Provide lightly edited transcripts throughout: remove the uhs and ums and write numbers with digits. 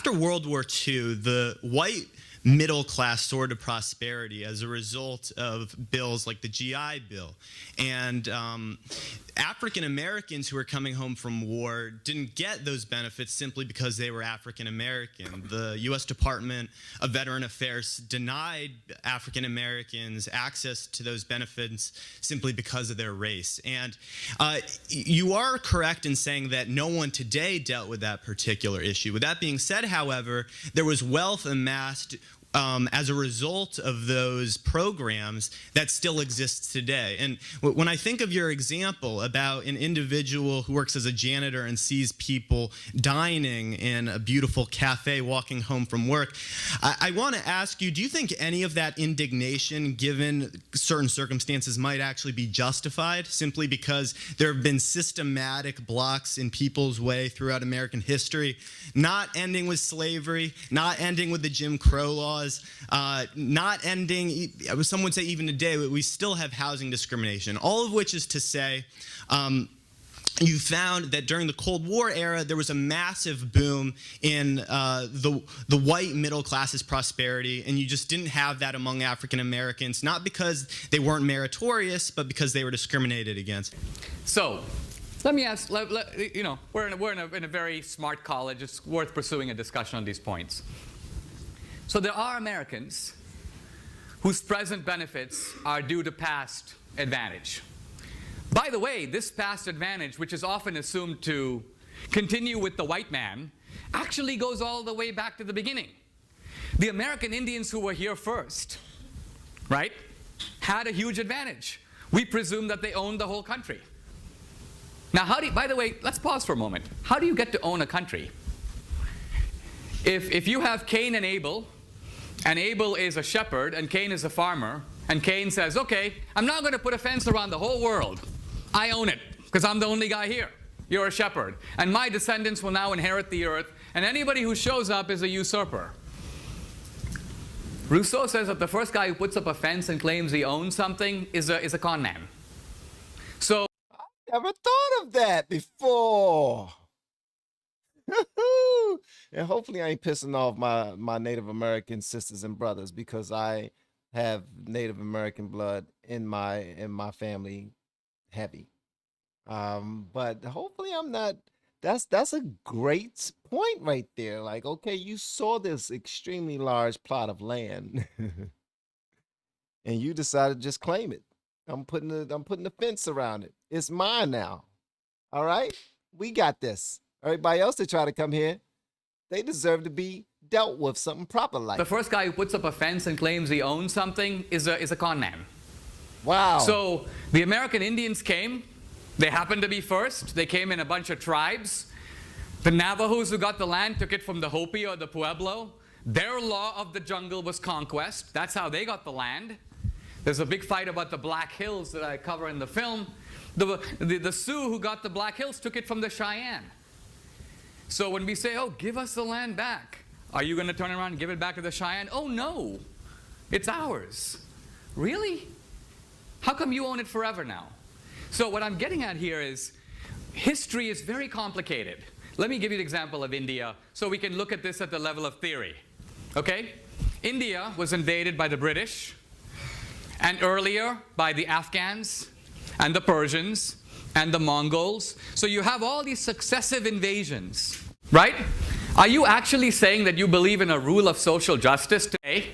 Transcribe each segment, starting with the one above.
after World War II, the white middle class soared to prosperity as a result of bills like the GI Bill. And African Americans who were coming home from war didn't get those benefits simply because they were African American. The U.S. Department of Veteran Affairs denied African Americans access to those benefits simply because of their race. And you are correct in saying that no one today dealt with that particular issue. With that being said, however, there was wealth amassed as a result of those programs that still exists today. And when I think of your example about an individual who works as a janitor and sees people dining in a beautiful cafe walking home from work, I want to ask you, do you think any of that indignation, given certain circumstances, might actually be justified simply because there have been systematic blocks in people's way throughout American history, not ending with slavery, not ending with the Jim Crow laws, not ending, some would say even today, we still have housing discrimination, all of which is to say, you found that during the Cold War era, there was a massive boom in the white middle class's prosperity, and you just didn't have that among African Americans, not because they weren't meritorious, but because they were discriminated against. So, let me ask, you know, we're in a very smart college. It's worth pursuing a discussion on these points. So there are Americans whose present benefits are due to past advantage. By the way, this past advantage, which is often assumed to continue with the white man, actually goes all the way back to the beginning. The American Indians who were here first, right, had a huge advantage. We presume that they owned the whole country. Now, how do you, by the way, let's pause for a moment. How do you get to own a country? If you have Cain and Abel is a shepherd, and Cain is a farmer, and Cain says, okay, I'm not going to put a fence around the whole world. I own it, because I'm the only guy here. You're a shepherd. And my descendants will now inherit the earth, and anybody who shows up is a usurper. Rousseau says that the first guy who puts up a fence and claims he owns something is a con man. So I never thought of that before. And hopefully I ain't pissing off my Native American sisters and brothers, because I have Native American blood in my family, heavy. But hopefully I'm not. That's a great point right there. Like, okay, you saw this extremely large plot of land and you decided to just claim it. I'm putting the fence around it. It's mine now. All right? We got this. Everybody else that try to come here, they deserve to be dealt with something proper like. The first guy who puts up a fence and claims he owns something is a con man. Wow. So the American Indians came. They happened to be first. They came in a bunch of tribes. The Navajos who got the land took it from the Hopi or the Pueblo. Their law of the jungle was conquest. That's how they got the land. There's a big fight about the Black Hills that I cover in the film. The Sioux who got the Black Hills took it from the Cheyenne. So when we say, oh, give us the land back, are you going to turn around and give it back to the Cheyenne? Oh, no. It's ours. Really? How come you own it forever now? So what I'm getting at here is history is very complicated. Let me give you an example of India so we can look at this at the level of theory. Okay? India was invaded by the British, and earlier by the Afghans and the Persians and the Mongols. So you have all these successive invasions, right? Are you actually saying that you believe in a rule of social justice today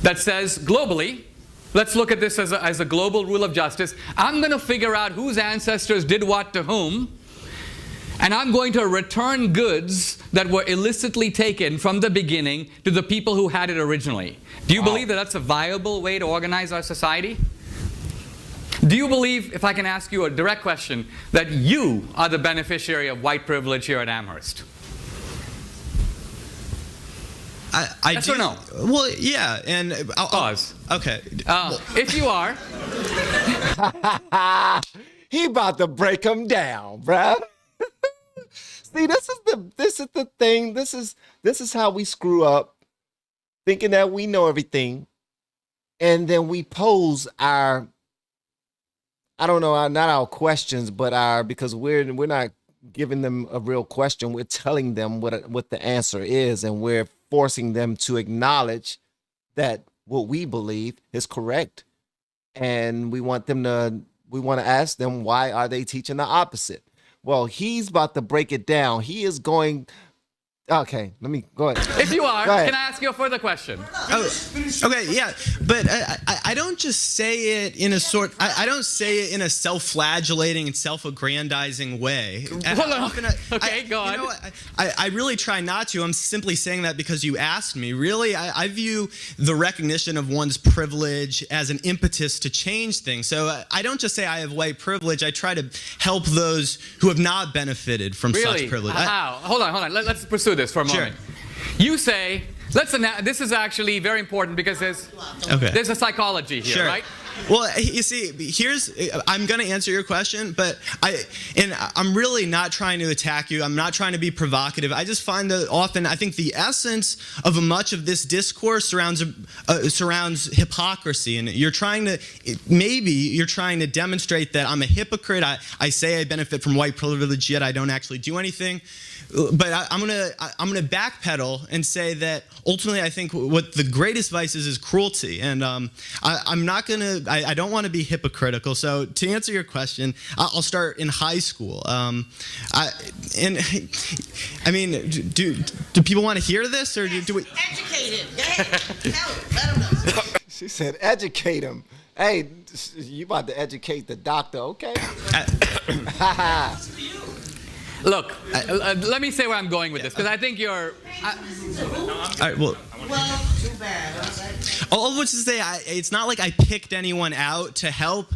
that says globally, let's look at this as a global rule of justice, I'm going to figure out whose ancestors did what to whom, and I'm going to return goods that were illicitly taken from the beginning to the people who had it originally? Do you believe that that's a viable way to organize our society? Do you believe, if I can ask you a direct question, that you are the beneficiary of white privilege here at Amherst? I yes do, or no? Well, yeah, and Pause. Okay. If you are, he about to break him down, bruh. See, this is the thing. This is how we screw up, thinking that we know everything, and then we pose our, I don't know, not our questions, but because we're not giving them a real question. We're telling them what the answer is, and we're forcing them to acknowledge that what we believe is correct. And we want to ask them, why are they teaching the opposite? Well, he's about to break it down. He is going. Okay, let me go ahead. If you are, can I ask you a further question? Oh, okay, yeah, but I don't just say it in a sort. I don't say it in a self-flagellating and self-aggrandizing way. Hold on. Okay, go on. You know, I really try not to. I'm simply saying that because you asked me. Really, I view the recognition of one's privilege as an impetus to change things. So I don't just say I have white privilege. I try to help those who have not benefited from such privilege. How? Hold on. Let's pursue this for a moment. You say, this is actually very important because there's a psychology here, right? Well, you see, I'm going to answer your question, but I'm really not trying to attack you. I'm not trying to be provocative. I just find that often, I think the essence of much of this discourse surrounds hypocrisy, and you're trying to demonstrate that I'm a hypocrite. I say I benefit from white privilege, yet I don't actually do anything. But I'm gonna backpedal and say that ultimately I think what the greatest vice is cruelty, and I don't want to be hypocritical. So to answer your question, I'll start in high school. I mean, do people want to hear this, or do we? Educate him. Go ahead. Tell him. Let him know. She said, "Educate him." Hey, you about to educate the doctor, okay? Look, let me say where I'm going with this, because I think you're... All right, well, too bad. all of which is to say, it's not like I picked anyone out to help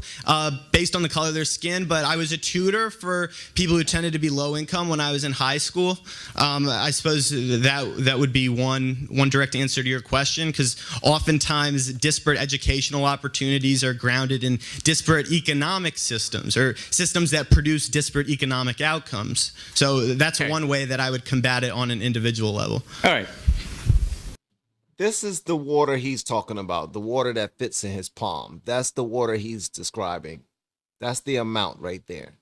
based on the color of their skin, but I was a tutor for people who tended to be low income when I was in high school. I suppose that would be one direct answer to your question, because oftentimes disparate educational opportunities are grounded in disparate economic systems, or systems that produce disparate economic outcomes. So that's one way that I would combat it on an individual level. All right. This is the water he's talking about, the water that fits in his palm. That's the water he's describing. That's the amount right there.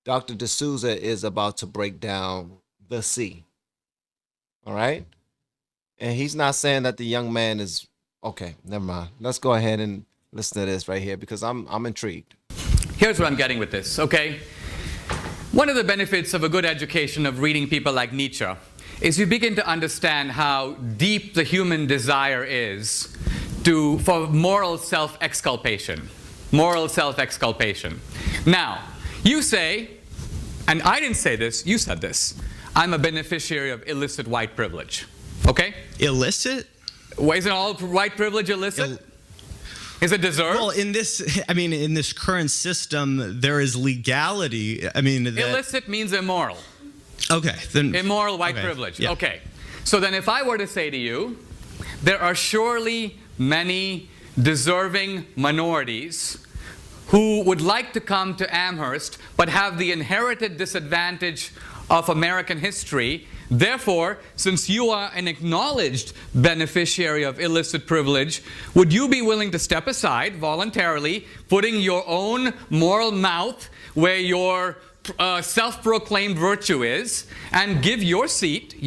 Dr. D'Souza is about to break down the sea. All right? And he's not saying that the young man is... Okay, never mind. Let's go ahead and listen to this right here, because I'm intrigued. Here's what I'm getting with this, okay? One of the benefits of a good education of reading people like Nietzsche is you begin to understand how deep the human desire is for moral self-exculpation. Moral self-exculpation. Now, you say, and I didn't say this, you said this, I'm a beneficiary of illicit white privilege. Okay? Illicit? Well, isn't all white privilege illicit? Is it deserved? Well, in this current system, there is legality. Illicit means immoral. Okay. Then immoral white privilege. Yeah. Okay. So then if I were to say to you, there are surely many deserving minorities who would like to come to Amherst but have the inherited disadvantage of American history. Therefore, since you are an acknowledged beneficiary of illicit privilege, would you be willing to step aside voluntarily, putting your own moral mouth where your self-proclaimed virtue is, and give your seat,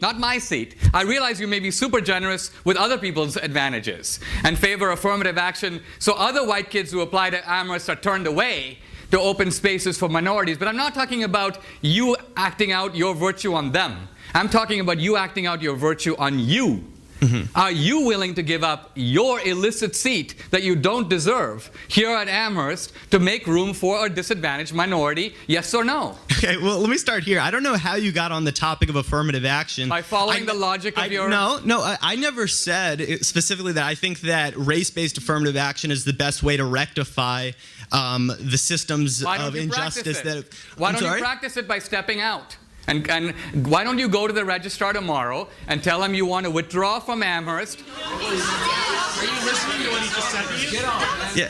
not my seat. I realize you may be super generous with other people's advantages and favor affirmative action, so other white kids who apply to Amherst are turned away to open spaces for minorities. But I'm not talking about you acting out your virtue on them. I'm talking about you acting out your virtue on you. Mm-hmm. Are you willing to give up your illicit seat that you don't deserve here at Amherst to make room for a disadvantaged minority? Yes or no? Okay, well, let me start here. I don't know how you got on the topic of affirmative action. By following the logic of your... No, I never said specifically that I think that race-based affirmative action is the best way to rectify the systems of injustice that... Why don't you practice it by stepping out? And why don't you go to the registrar tomorrow and tell him you want to withdraw from Amherst? Are you listening to what he just said to you? Get off. Yeah.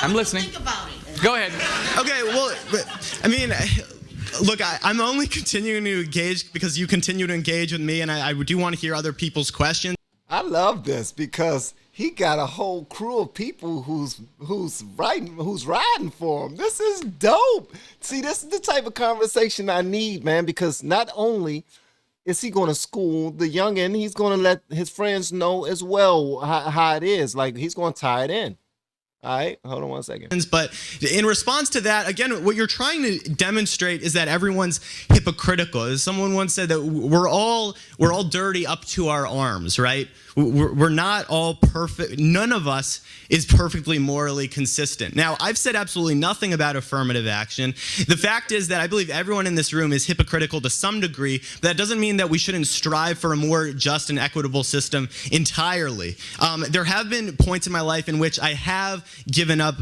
I'm listening. Think about it. Go ahead. Okay, well, I mean, look, I'm only continuing to engage because you continue to engage with me, and I do want to hear other people's questions. I love this because he got a whole crew of people who's riding for him. This is dope. See, this is the type of conversation I need, man, because not only is he going to school the youngin', he's going to let his friends know as well how it is. Like, he's going to tie it in. All right, hold on 1 second. But in response to that, again, what you're trying to demonstrate is that everyone's hypocritical. As someone once said, that we're all dirty up to our arms, right? We're not all perfect. None of us is perfectly morally consistent. Now, I've said absolutely nothing about affirmative action. The fact is that I believe everyone in this room is hypocritical to some degree, but that doesn't mean that we shouldn't strive for a more just and equitable system entirely. There have been points in my life in which I have given up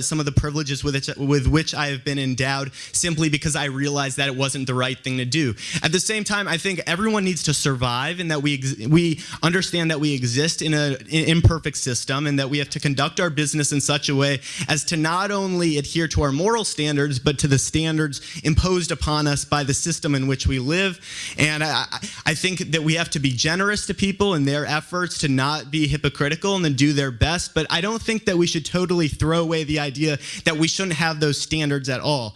some of the privileges with which I have been endowed simply because I realized that it wasn't the right thing to do. At the same time, I think everyone needs to survive, and that we understand that we exist in an imperfect system, and that we have to conduct our business in such a way as to not only adhere to our moral standards, but to the standards imposed upon us by the system in which we live. And I think that we have to be generous to people in their efforts to not be hypocritical and to do their best, but I don't think that we should totally throw away the idea that we shouldn't have those standards at all.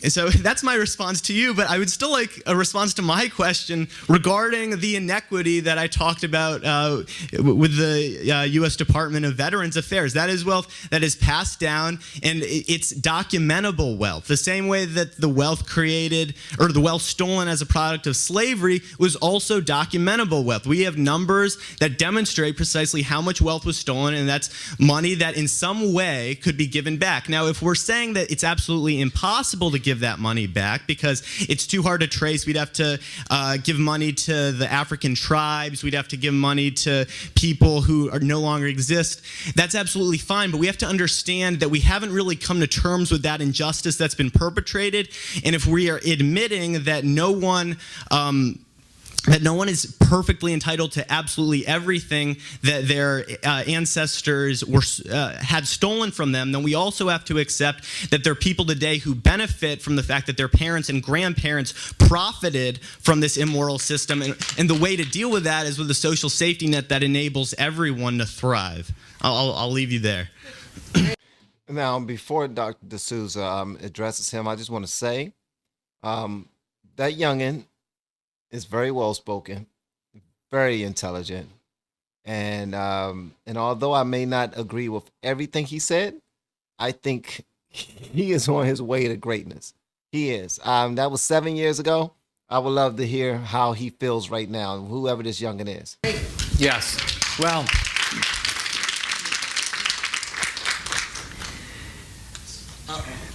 So that's my response to you, but I would still like a response to my question regarding the inequity that I talked about with the U.S. Department of Veterans Affairs. That is wealth that is passed down, and it's documentable wealth. The same way that the wealth created, or the wealth stolen as a product of slavery, was also documentable wealth. We have numbers that demonstrate precisely how much wealth was stolen, and that's money that in some way could be given back. Now, if we're saying that it's absolutely impossible to give that money back because it's too hard to trace, we'd have to give money to the African tribes, we'd have to give money to people who no longer exist. That's absolutely fine, but we have to understand that we haven't really come to terms with that injustice that's been perpetrated, and if we are admitting that no one is perfectly entitled to absolutely everything that their ancestors had stolen from them, then we also have to accept that there are people today who benefit from the fact that their parents and grandparents profited from this immoral system. And the way to deal with that is with a social safety net that enables everyone to thrive. I'll leave you there. Now, before Dr. D'Souza addresses him, I just want to say that youngin' is very well spoken, very intelligent, and although I may not agree with everything he said, I think he is on his way to greatness. He is. That was 7 years ago. I would love to hear how he feels right now, whoever this youngin' is. Yes. Well,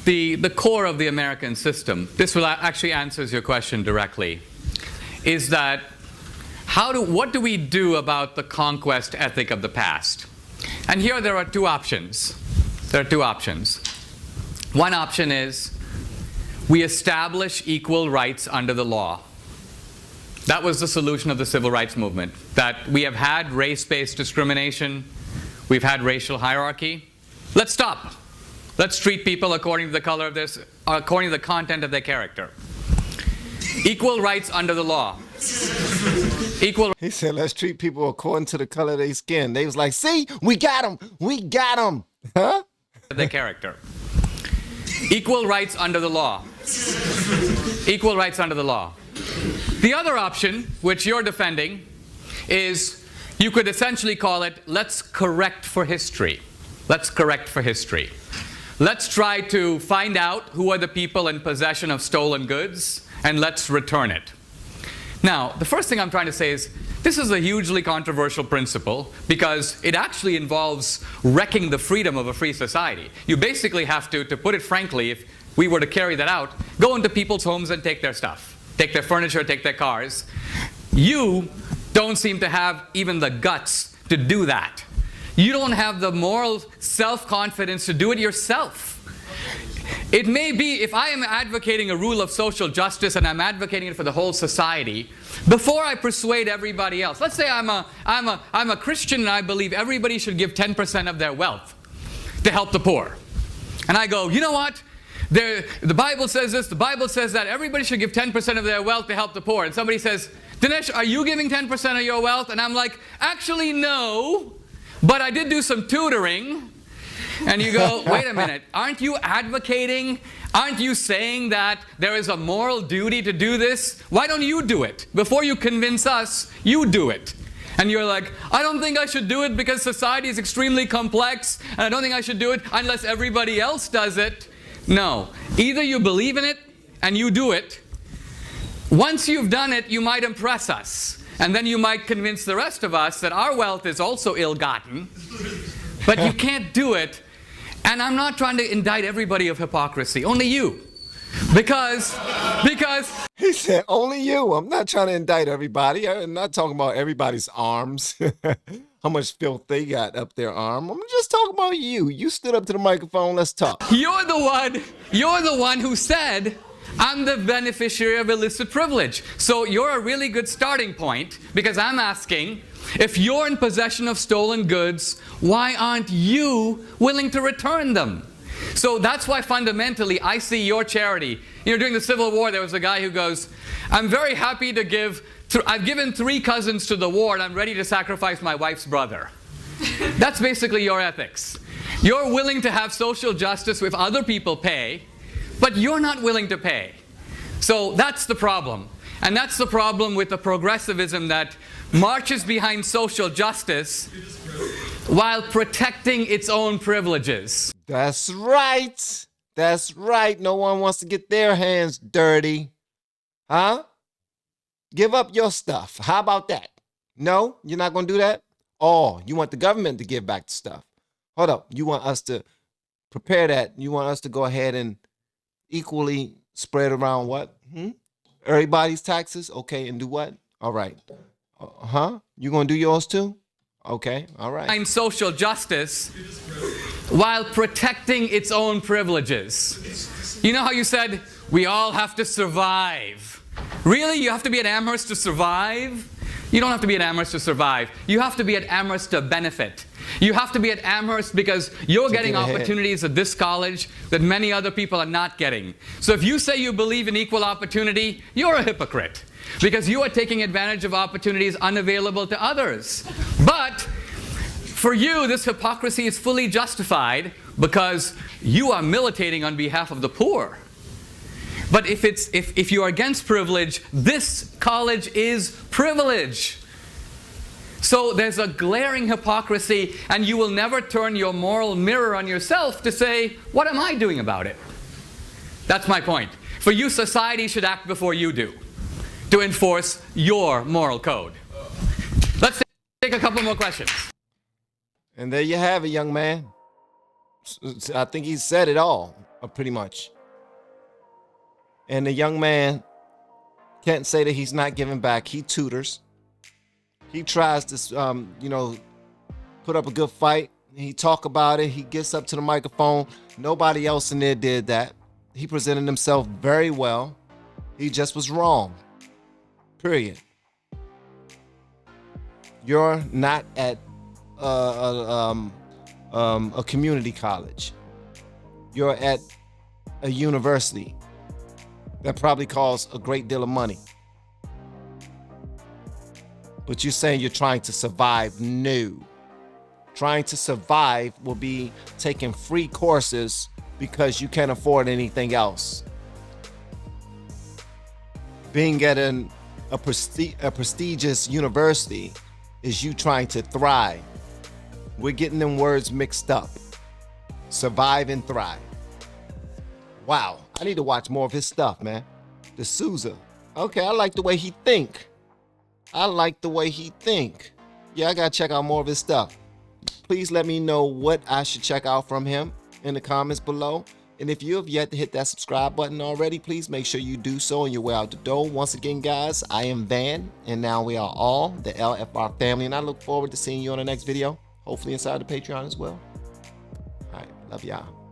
the core of the American system, this will actually answers your question directly, is that what do we do about the conquest ethic of the past? And here there are two options. There are two options. One option is we establish equal rights under the law. That was the solution of the civil rights movement, that we have had race-based discrimination, we've had racial hierarchy. Let's stop. Let's treat people according to the color of this, according to the content of their character. Equal rights under the law. He said, let's treat people according to the color of their skin. They was like, see, we got him. We got him. Huh? Their character. Equal rights under the law. Equal rights under the law. The other option, which you're defending, is you could essentially call it, let's correct for history. Let's correct for history. Let's try to find out who are the people in possession of stolen goods, and let's return it. Now, the first thing I'm trying to say is this is a hugely controversial principle because it actually involves wrecking the freedom of a free society. You basically have to put it frankly, if we were to carry that out, go into people's homes and take their stuff, take their furniture, take their cars. You don't seem to have even the guts to do that. You don't have the moral self-confidence to do it yourself. It may be, if I am advocating a rule of social justice and I'm advocating it for the whole society, before I persuade everybody else, let's say I'm a Christian and I believe everybody should give 10% of their wealth to help the poor. And I go, you know what? the Bible says this, the Bible says that. Everybody should give 10% of their wealth to help the poor. And somebody says, Dinesh, are you giving 10% of your wealth? And I'm like, actually, no, but I did do some tutoring. And you go, wait a minute, aren't you advocating? Aren't you saying that there is a moral duty to do this? Why don't you do it? Before you convince us, you do it. And you're like, I don't think I should do it because society is extremely complex, and I don't think I should do it unless everybody else does it. No. Either you believe in it and you do it. Once you've done it, you might impress us. And then you might convince the rest of us that our wealth is also ill-gotten. But you can't do it. And I'm not trying to indict everybody of hypocrisy. Only you. Because He said, only you. I'm not trying to indict everybody. I'm not talking about everybody's arms. How much filth they got up their arm. I'm just talking about you. You stood up to the microphone. Let's talk. you're the one who said, I'm the beneficiary of illicit privilege. So you're a really good starting point, because I'm asking, if you're in possession of stolen goods, why aren't you willing to return them? So that's why fundamentally I see your charity. You know, during the Civil War, there was a guy who goes, I'm very happy to give, I've given 3 cousins to the war and I'm ready to sacrifice my wife's brother. That's basically your ethics. You're willing to have social justice if other people pay, but you're not willing to pay. So that's the problem. And that's the problem with the progressivism that marches behind social justice while protecting its own privileges. That's right. That's right. No one wants to get their hands dirty. Huh? Give up your stuff. How about that? No, you're not going to do that? Oh, you want the government to give back the stuff. Hold up. You want us to prepare that. You want us to go ahead and equally spread around what? Everybody's taxes? Okay, and do what? All right. You going to do yours too? Okay, all right. And social justice while protecting its own privileges. You know how you said, we all have to survive. Really? You have to be at Amherst to survive? You don't have to be at Amherst to survive. You have to be at Amherst to benefit. You have to be at Amherst because you're getting opportunities at this college that many other people are not getting. So if you say you believe in equal opportunity, you're a hypocrite, because you are taking advantage of opportunities unavailable to others. But for you, this hypocrisy is fully justified because you are militating on behalf of the poor. But if you are against privilege, this college is privilege. So there's a glaring hypocrisy, and you will never turn your moral mirror on yourself to say, what am I doing about it? That's my point. For you, society should act before you do, to enforce your moral code. Let's take a couple more questions. And there you have it, young man. I think he said it all, pretty much. And the young man can't say that he's not giving back. He tutors. He tries to, put up a good fight. He talk about it. He gets up to the microphone. Nobody else in there did that. He presented himself very well. He just was wrong. Period. You're not at a community college. You're at a university that probably costs a great deal of money. But you're saying you're trying to survive? No. Trying to survive will be taking free courses because you can't afford anything else. Being at a prestigious university is you trying to thrive. We're getting them words mixed up. Survive and thrive. Wow, I need to watch more of his stuff, man. D'Souza. Okay, I like the way he think. Yeah, I gotta check out more of his stuff. Please let me know what I should check out from him in the comments below. And if you have yet to hit that subscribe button already, please make sure you do so on your way out the door. Once again, guys, I am Van, and now we are all the LFR family, and I look forward to seeing you on the next video, hopefully inside the Patreon as well. All right, love y'all.